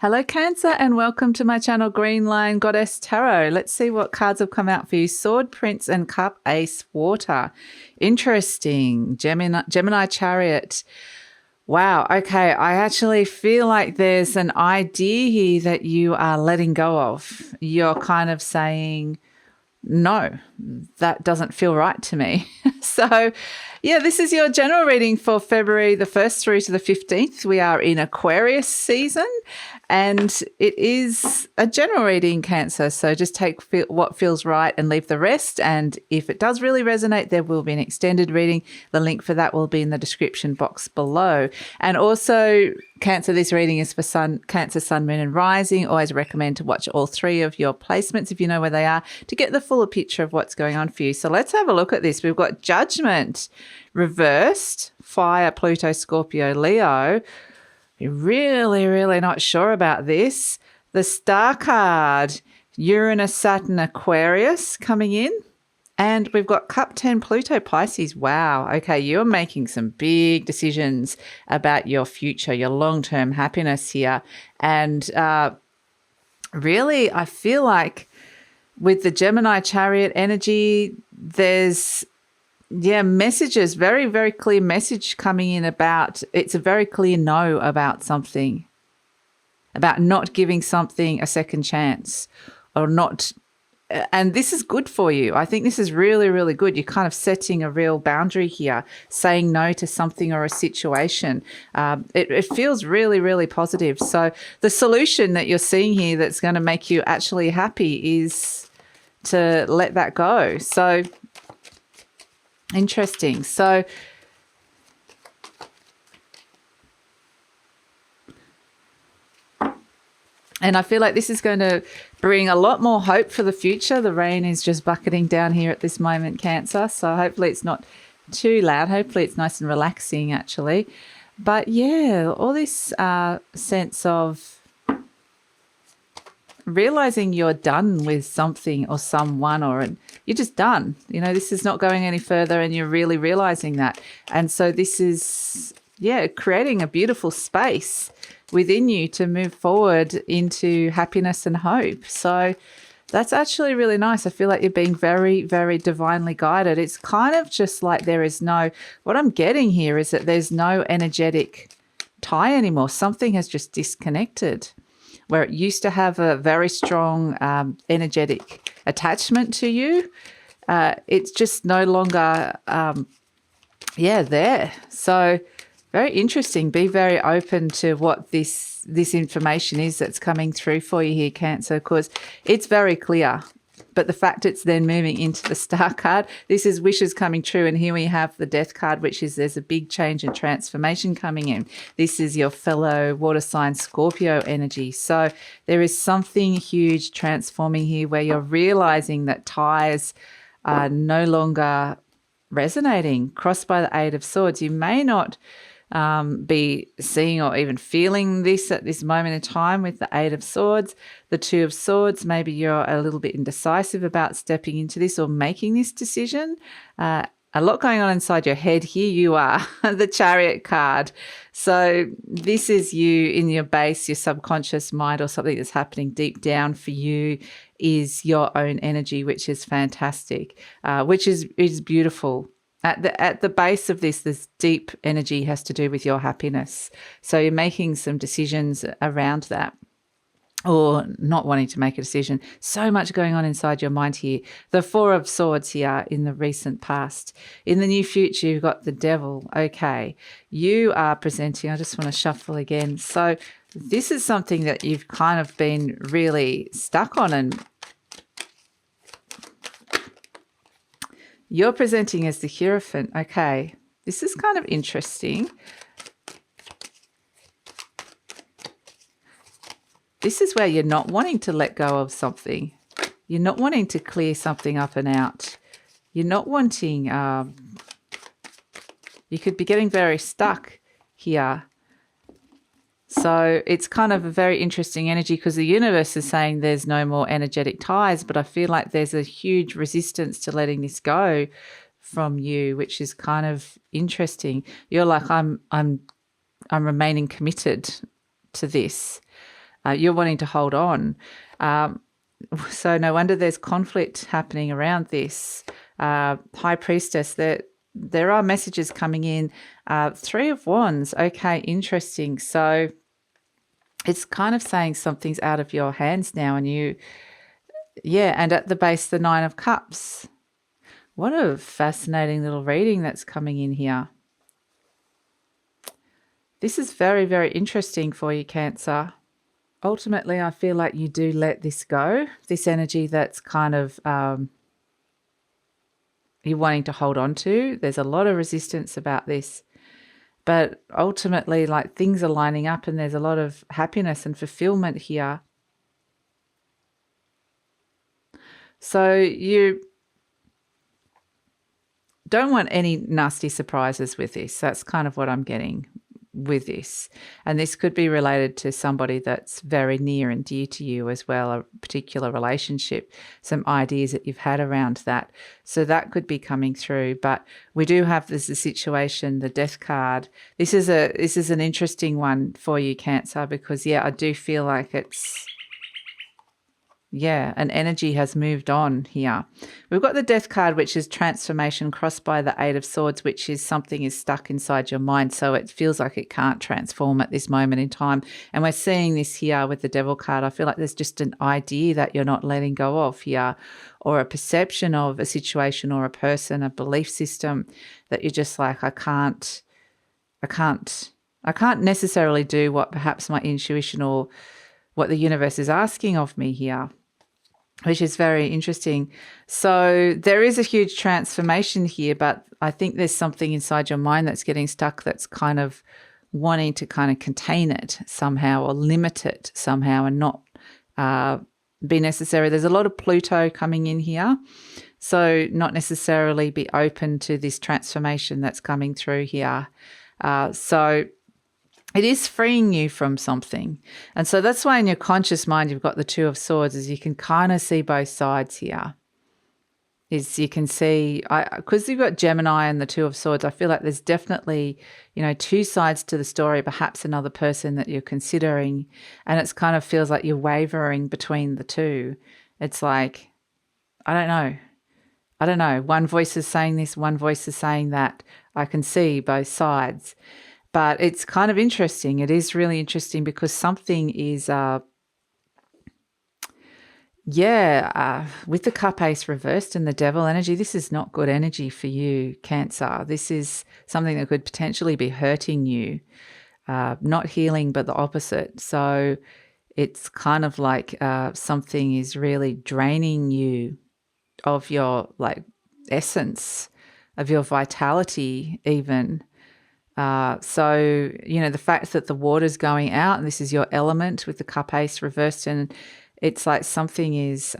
Hello Cancer and welcome to my channel GreenLion Goddess Tarot. Let's see what cards have come out for you. Sword, Prince and Cup, Ace, Water. Interesting. Gemini Chariot. Wow. Okay. I actually feel like there's an idea here that you are letting go of. You're kind of saying, no, that doesn't feel right to me. So, yeah, this is your general reading for February the 1st through to the 15th. We are in Aquarius season and it is a general reading, Cancer. So just take what feels right and leave the rest. And if it does really resonate, there will be an extended reading. The link for that will be in the description box below. And also, Cancer, this reading is for Cancer, Sun, Moon and Rising. Always recommend to watch all three of your placements if you know where they are to get the fuller picture of what's going on for you. So let's have a look at this. We've got Judgment reversed, Fire, Pluto, Scorpio, Leo. You're really not sure about this. The Star card, Uranus, Saturn, Aquarius coming in. And we've got Cup 10, Pluto, Pisces. Wow. Okay, you're making some big decisions about your future, your long-term happiness here. And really, I feel like with the Gemini Chariot energy, there's messages, very clear message coming in about, it's a very clear no about something, about not giving something a second chance or not. And this is good for you. I think this is really good. You're kind of setting a real boundary here, saying no to something or a situation. It feels really positive. So the solution that you're seeing here that's going to make you actually happy is to let that go. So interesting. So and I feel like this is going to bring a lot more hope for the future. The rain is just bucketing down here at this moment, Cancer. So hopefully it's not too loud. Hopefully it's nice and relaxing, actually. But yeah, all this sense of realizing you're done with something or someone, or you're just done. You know, this is not going any further and you're really realizing that. And so this is, creating a beautiful space within you to move forward into happiness and hope. So that's actually really nice. I feel like you're being very divinely guided. It's kind of just like what I'm getting here is that there's no energetic tie anymore. Something has just disconnected. Where it used to have a very strong energetic attachment to you, it's just no longer, there. So very interesting. Be very open to what this information is that's coming through for you here, Cancer, because it's very clear. But the fact it's then moving into the Star card, this is wishes coming true. And here we have the Death card, which is there's a big change and transformation coming in. This is your fellow water sign Scorpio energy. So there is something huge transforming here where you're realizing that ties are no longer resonating. Crossed by the Eight of Swords. You may not be seeing or even feeling this at this moment in time with the Eight of Swords, the Two of Swords. Maybe you're a little bit indecisive about stepping into this or making this decision. A lot going on inside your head. Here you are, the Chariot card. So this is you in your base, your subconscious mind, or something that's happening deep down for you is your own energy, which is fantastic, which is beautiful. At the base of this deep energy has to do with your happiness. So you're making some decisions around that, or not wanting to make a decision. So much going on inside your mind here. The Four of Swords here in the recent past. In the near future, you've got the Devil. Okay, you are presenting. I just want to shuffle again. So this is something that you've kind of been really stuck on, and you're presenting as the Hierophant. Okay, this is kind of interesting. This is where you're not wanting to let go of something. You're not wanting to clear something up and out. You're not wanting, you could be getting very stuck here. So it's kind of a very interesting energy because the universe is saying there's no more energetic ties, but I feel like there's a huge resistance to letting this go from you, which is kind of interesting. You're like, I'm remaining committed to this. You're wanting to hold on. So no wonder there's conflict happening around this. High Priestess, there are messages coming in. Three of Wands. Okay, interesting. So it's kind of saying something's out of your hands now, and and at the base, the Nine of Cups. What a fascinating little reading that's coming in here. This is very, very interesting for you, Cancer. Ultimately, I feel like you do let this go, this energy that's kind of you're wanting to hold on to. There's a lot of resistance about this. But ultimately, like, things are lining up and there's a lot of happiness and fulfillment here. So you don't want any nasty surprises with this. That's kind of what I'm getting with this. And this could be related to somebody that's very near and dear to you as well, a particular relationship, some ideas that you've had around that. So that could be coming through. But we do have this situation, the Death card. This is an interesting one for you, Cancer, because I do feel like it's an energy has moved on here. We've got the Death card, which is transformation, crossed by the Eight of Swords, which is something is stuck inside your mind. So it feels like it can't transform at this moment in time. And we're seeing this here with the Devil card. I feel like there's just an idea that you're not letting go of here, or a perception of a situation or a person, a belief system that you're just like, I can't necessarily do what perhaps my intuition or what the universe is asking of me here, which is very interesting. So there is a huge transformation here, but I think there's something inside your mind that's getting stuck, that's kind of wanting to kind of contain it somehow or limit it somehow and not be necessary. There's a lot of Pluto coming in here, so not necessarily be open to this transformation that's coming through here. So it is freeing you from something. And so that's why in your conscious mind you've got the Two of Swords, is you can kind of see both sides here. Is you can see, because you've got Gemini and the Two of Swords, I feel like there's definitely, two sides to the story, perhaps another person that you're considering, and it's kind of feels like you're wavering between the two. It's like, I don't know. One voice is saying this, one voice is saying that. I can see both sides. But it's kind of interesting. It is really interesting because something is, with the Cup Ace reversed and the Devil energy, this is not good energy for you, Cancer. This is something that could potentially be hurting you, not healing, but the opposite. So it's kind of like something is really draining you of your essence, of your vitality even. So, the fact that the water's going out and this is your element with the Cup Ace reversed, and it's like something is,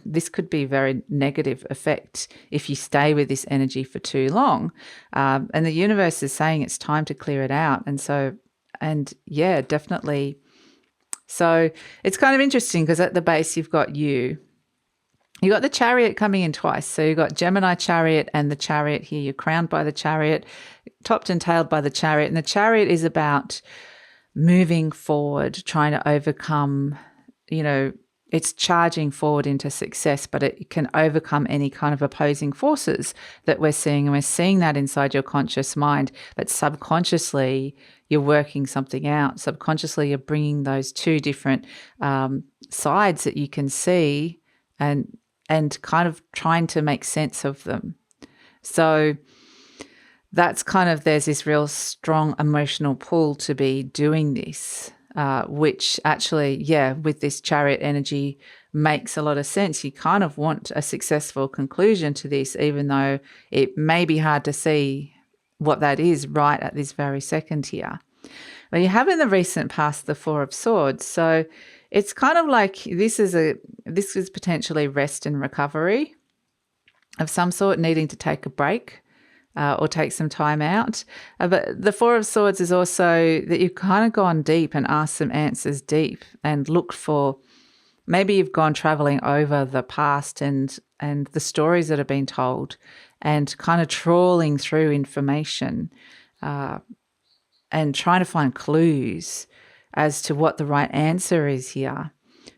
this could be very negative effect if you stay with this energy for too long. And the universe is saying it's time to clear it out. Definitely. So it's kind of interesting because at the base you've got you. You got the Chariot coming in twice. So you've got Gemini Chariot and the Chariot here. You're crowned by the Chariot, topped and tailed by the Chariot. And the Chariot is about moving forward, trying to overcome, it's charging forward into success, but it can overcome any kind of opposing forces that we're seeing. And we're seeing that inside your conscious mind. But subconsciously, you're working something out. Subconsciously, you're bringing those two different sides that you can see and kind of trying to make sense of them. So that's kind of, there's this real strong emotional pull to be doing this, which actually, with this Chariot energy makes a lot of sense. You kind of want a successful conclusion to this, even though it may be hard to see what that is right at this very second here. Well, you have in the recent past the Four of Swords. So it's kind of like this is potentially rest and recovery of some sort, needing to take a break or take some time out. But the Four of Swords is also that you've kind of gone deep and asked some answers deep and looked for, maybe you've gone traveling over the past and the stories that have been told and kind of trawling through information and trying to find clues as to what the right answer is here.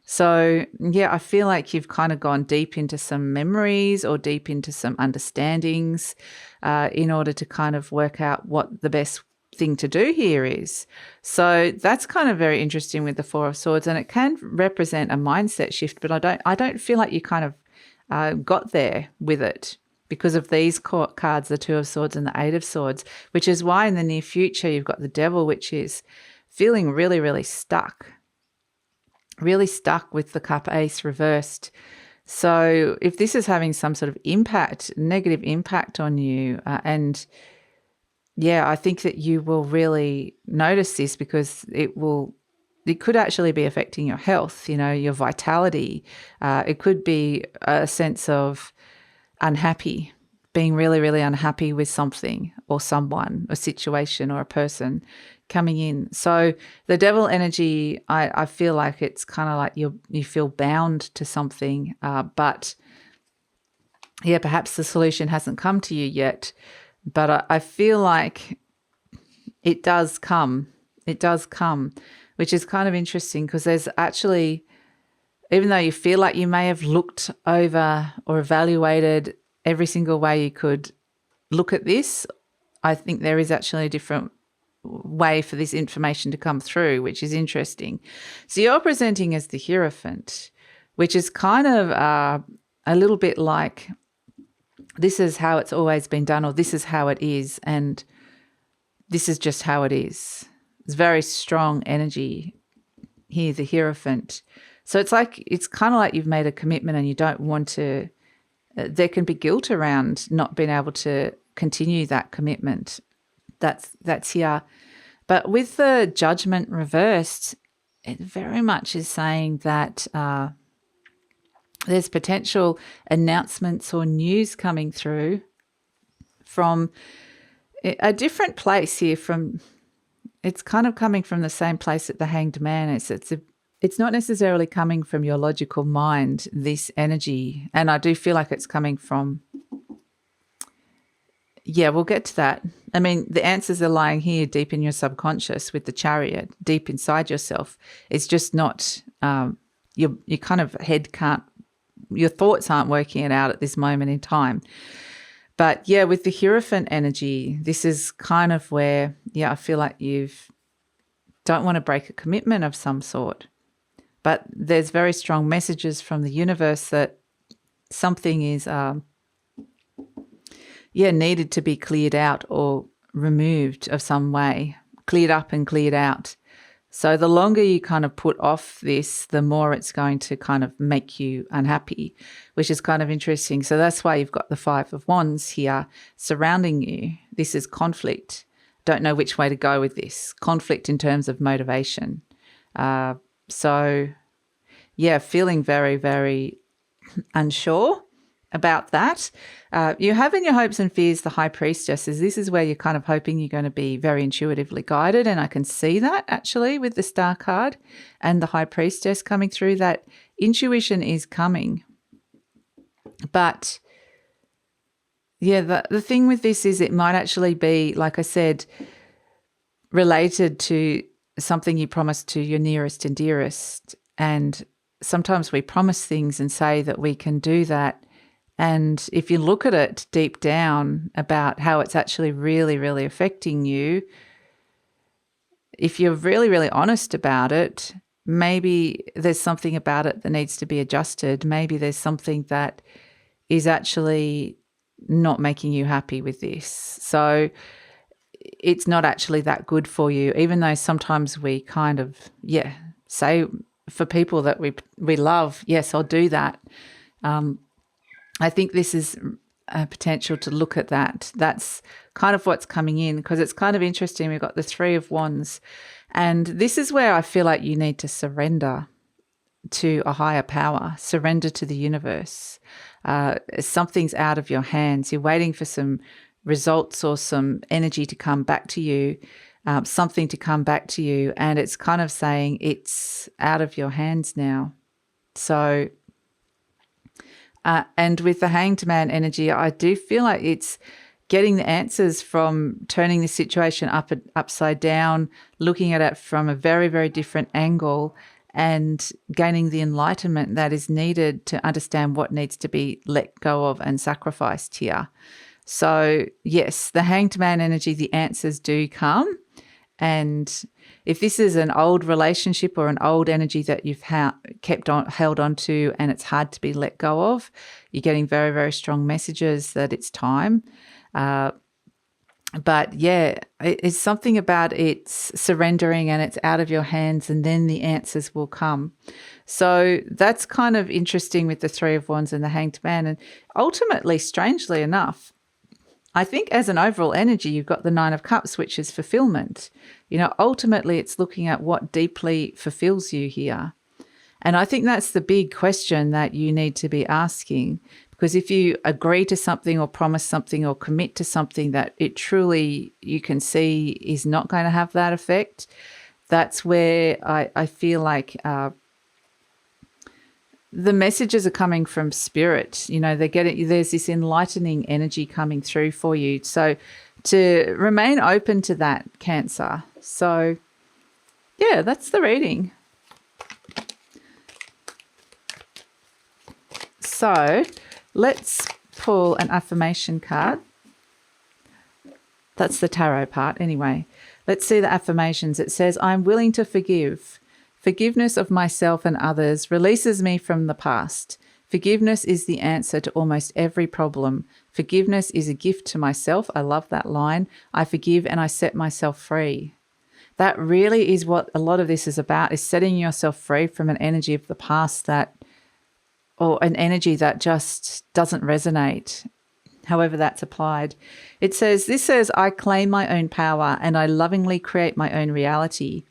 So, yeah, I feel like you've kind of gone deep into some memories or deep into some understandings in order to kind of work out what the best thing to do here is. So that's kind of very interesting with the Four of Swords, and it can represent a mindset shift, but I don't feel like you kind of got there with it because of these cards, the Two of Swords and the Eight of Swords, which is why in the near future you've got the Devil, which is feeling really, really stuck with the Cup Ace reversed. So if this is having some sort of impact, negative impact on you, and yeah, I think that you will really notice this because it could actually be affecting your health, your vitality. It could be a sense of unhappy, being really, really unhappy with something or someone, a situation or a person coming in. So the Devil energy, I feel like it's kind of like you feel bound to something, but yeah, perhaps the solution hasn't come to you yet. But I feel like it does come. It does come, which is kind of interesting because there's actually, even though you feel like you may have looked over or evaluated every single way you could look at this, I think there is actually a different way for this information to come through, which is interesting. So you're presenting as the Hierophant, which is kind of a little bit like this is how it's always been done, or this is how it is, and this is just how it is. It's very strong energy here, the Hierophant. So it's kind of like you've made a commitment and you don't want to, there can be guilt around not being able to continue that commitment. That's here. But with the Judgment reversed, it very much is saying that there's potential announcements or news coming through from a different place here. It's kind of coming from the same place that the Hanged Man is. It's not necessarily coming from your logical mind, this energy. And I do feel like it's coming from, yeah, we'll get to that. I mean, the answers are lying here deep in your subconscious with the Chariot, deep inside yourself. It's just not, your kind of head can't, your thoughts aren't working it out at this moment in time. But yeah, with the Hierophant energy, this is kind of where, yeah, I feel like don't want to break a commitment of some sort. But there's very strong messages from the universe that something is, needed to be cleared out or removed of some way, cleared up and cleared out. So the longer you kind of put off this, the more it's going to kind of make you unhappy, which is kind of interesting. So that's why you've got the Five of Wands here surrounding you. This is conflict. Don't know which way to go with this. Conflict in terms of motivation. So, yeah, feeling very, very unsure about that. You have in your hopes and fears the High Priestess. This is where you're kind of hoping you're going to be very intuitively guided, and I can see that actually with the Star card and the High Priestess coming through, that intuition is coming. But yeah, the thing with this is it might actually be, like I said, related to something you promised to your nearest and dearest. And sometimes we promise things and say that we can do that. And if you look at it deep down about how it's actually really, really affecting you, if you're really, really honest about it, maybe there's something about it that needs to be adjusted. Maybe there's something that is actually not making you happy with this. So it's not actually that good for you, even though sometimes we kind of, say for people that we love, yes, I'll do that. I think this is a potential to look at that. That's kind of what's coming in, because it's kind of interesting. We've got the Three of Wands, and this is where I feel like you need to surrender to a higher power, surrender to the universe. Something's out of your hands. You're waiting for some results or some energy to come back to you, something to come back to you, and it's kind of saying it's out of your hands now. So and with the Hanged Man energy, I do feel like it's getting the answers from turning the situation upside down, looking at it from a very, very different angle, and gaining the enlightenment that is needed to understand what needs to be let go of and sacrificed here. So yes, the Hanged Man energy, the answers do come. And if this is an old relationship or an old energy that you've held on to and it's hard to be let go of, you're getting very, very strong messages that it's time. But yeah, it's something about it's surrendering and it's out of your hands, and then the answers will come. So that's kind of interesting with the Three of Wands and the Hanged Man. And ultimately, strangely enough, I think as an overall energy, you've got the Nine of Cups, which is fulfillment. Ultimately, it's looking at what deeply fulfills you here. And I think that's the big question that you need to be asking. Because if you agree to something or promise something or commit to something that it truly you can see is not going to have that effect, that's where I feel like the messages are coming from spirit. There's this enlightening energy coming through for you. So to remain open to that, Cancer. So yeah, that's the reading. So let's pull an affirmation card. That's the tarot part anyway. Let's see the affirmations. It says, I'm willing to forgive. Forgiveness of myself and others releases me from the past. Forgiveness is the answer to almost every problem. Forgiveness is a gift to myself. I love that line. I forgive and I set myself free. That really is what a lot of this is about, is setting yourself free from an energy of the past or an energy that just doesn't resonate, however that's applied. This says, I claim my own power and I lovingly create my own reality.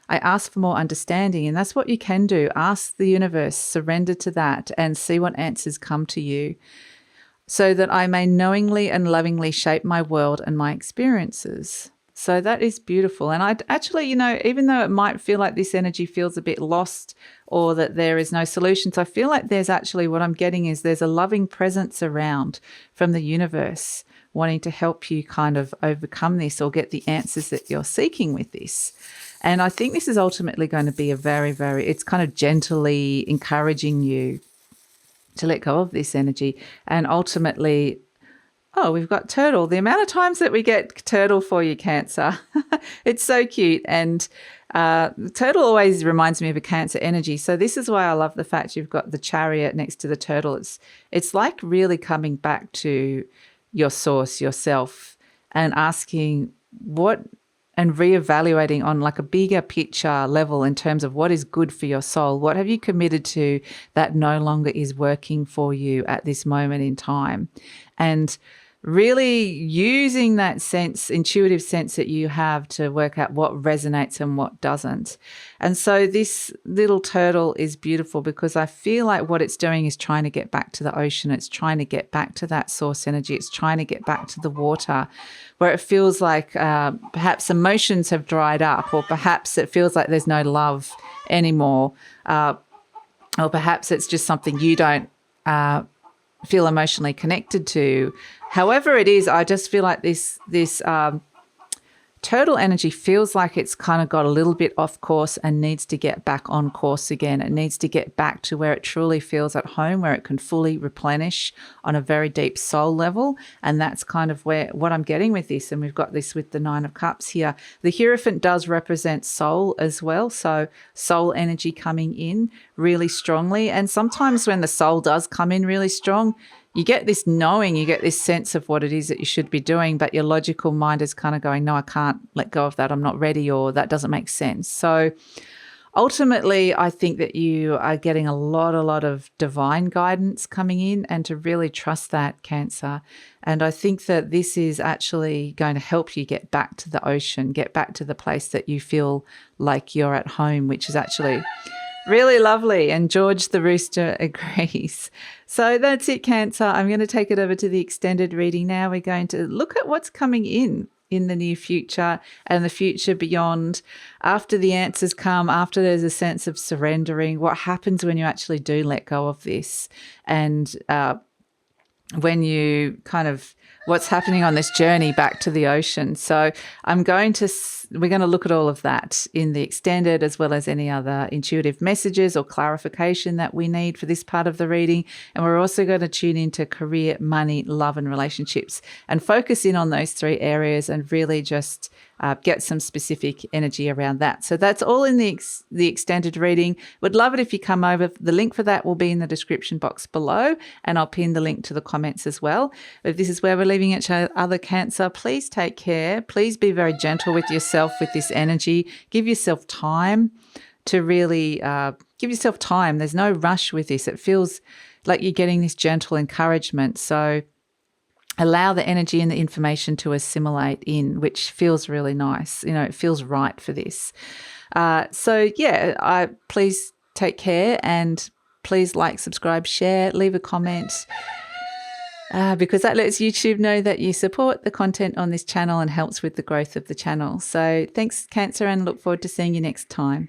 I ask for more understanding, and that's what you can do. Ask the universe, surrender to that, and see what answers come to you, so that I may knowingly and lovingly shape my world and my experiences. So that is beautiful. And I actually, even though it might feel like this energy feels a bit lost or that there is no solutions, I feel like there's actually, what I'm getting is there's a loving presence around from the universe wanting to help you kind of overcome this or get the answers that you're seeking with this. And I think this is ultimately going to be a very, very, it's kind of gently encouraging you to let go of this energy. And ultimately, we've got Turtle. The amount of times that we get Turtle for you, Cancer, it's so cute. And Turtle always reminds me of a Cancer energy. So this is why I love the fact you've got the Chariot next to the Turtle. It's like really coming back to your source, yourself, and asking and reevaluating on like a bigger picture level in terms of what is good for your soul. What have you committed to that no longer is working for you at this moment in time? And really using that intuitive sense that you have to work out what resonates and what doesn't. And so this little turtle is beautiful because I feel like what it's doing is trying to get back to the ocean. It's trying to get back to that source energy. It's trying to get back to the water, where it feels like perhaps emotions have dried up, or perhaps it feels like there's no love anymore, or perhaps it's just something you don't feel emotionally connected to. However it is, I just feel like this turtle energy feels like it's kind of got a little bit off course and needs to get back on course again. It needs to get back to where it truly feels at home, where it can fully replenish on a very deep soul level. And that's kind of what I'm getting with this. And we've got this with the Nine of Cups here. The Hierophant does represent soul as well. So soul energy coming in really strongly. And sometimes when the soul does come in really strong, you get this knowing, you get this sense of what it is that you should be doing, but your logical mind is kind of going, no, I can't let go of that. I'm not ready, or that doesn't make sense. So ultimately, I think that you are getting a lot of divine guidance coming in, and to really trust that, Cancer. And I think that this is actually going to help you get back to the ocean, get back to the place that you feel like you're at home, which is actually really lovely. And George the Rooster agrees. So that's it, Cancer. I'm going to take it over to the extended reading now. We're going to look at what's coming in the near future and the future beyond. After the answers come, after there's a sense of surrendering, what happens when you actually do let go of this? And when you kind of what's happening on this journey back to the ocean. So we're going to look at all of that in the extended, as well as any other intuitive messages or clarification that we need for this part of the reading. And we're also going to tune into career, money, love, and relationships, and focus in on those 3 areas and really just get some specific energy around that. So that's all in the extended reading. Would love it if you come over. The link for that will be in the description box below, and I'll pin the link to the comments as well. If this is where we're leaving each other, Cancer, please take care. Please be very gentle with yourself with this energy. Give yourself time to really give yourself time. There's no rush with this. It feels like you're getting this gentle encouragement. So allow the energy and the information to assimilate in, which feels really nice. It feels right for this. Please take care, and please like, subscribe, share, leave a comment, because that lets YouTube know that you support the content on this channel and helps with the growth of the channel. So thanks, Cancer, and look forward to seeing you next time.